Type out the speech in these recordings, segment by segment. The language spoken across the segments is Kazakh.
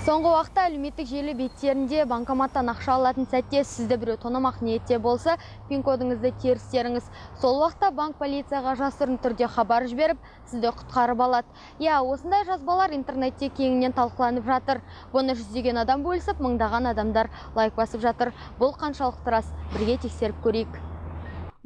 Соңғы уақытта әлеуметтік желі беттерінде банкоматтан ақша алатын сәтте сізді біреу тонамақ ниетте болса, пин-кодыңызды терістеріңіз. Сол уақытта банк полицияға жасырын түрде хабар жіберіп, сізді құтқарып алады. Осындай жазбалар интернетте кеңінен талқыланып жатыр. Бұны жүздеген адам бөлісіп, мыңдаған адамдар лайк басып жатыр. Бұл қаншалықты рас? Бірге тексеріп көрейік.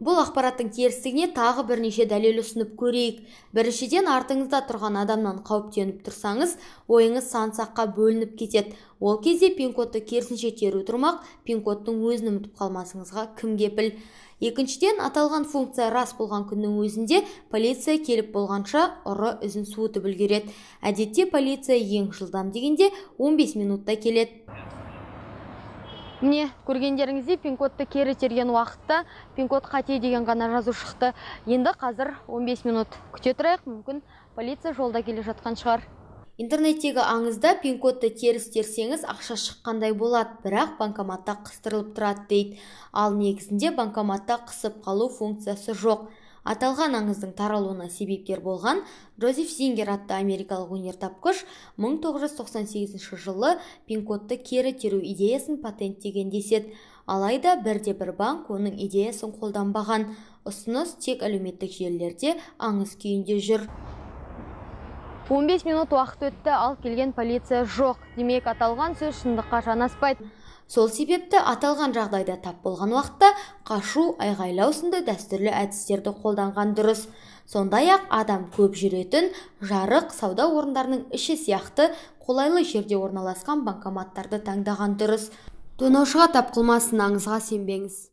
Бұл ақпараттың терістігіне тағы бірнеше дәлел ұсынып көрейік. Біріншіден, артыңызда тұрған адамнан қауіптеніп тұрсаңыз, ойыңыз сан-саққа бөлініп кетеді. Ол кезде пин-кодты керісінше теру тұрмақ, пин-кодтың өзін ұмытып қалмасыңызға кім кепіл? Екіншіден, аталған функция рас болған күннің өзінде полиция келіп болғанша ұры ізін суытып үлгереді. Әдетте полиция ең жылдам дегенде 15 минутта келеді. Міне, көргендеріңізде пин-кодты кері терген уақытта пин-код қате деген ғана жазу шықты. Енді қазір 15 минут күте тұрайық, мүмкін полиция жолда келе жатқан шығар. Интернеттегі аңызда пин-кодты теріс терсеңіз ақша шыққандай болады, бірақ банкоматта қыстырылып тұрады дейді. Ал негізінде банкоматта қысып қалу функциясы жоқ. Аталған аңыздың таралуына себепкер болған Джозеф Зингер атты америкалық өнертапқыш 1998 жылы пин-кодты кері теру идеясын патенттеген деседі. Алайда бірде-бір банк оның идеясын қолданбаған. Ұсыныс тек әлеуметтік желілерде аңыз күйінде жүр. 15 минут уақыт өтті, ал келген полиция жоқ. Демек, аталған сөз шындыққа жанаспайды. Сол себепті аталған жағдайда тап болған уақытта қашу, айғайлау сынды дәстүрлі әдістерді қолданған дұрыс. Сондай-ақ адам көп жүретін жарық, сауда орындарының іші сияқты қолайлы жерде орналасқан банкоматтарды таңдаған дұрыс. Тонаушыға тап қылмасын, аңызға сенбеңіз.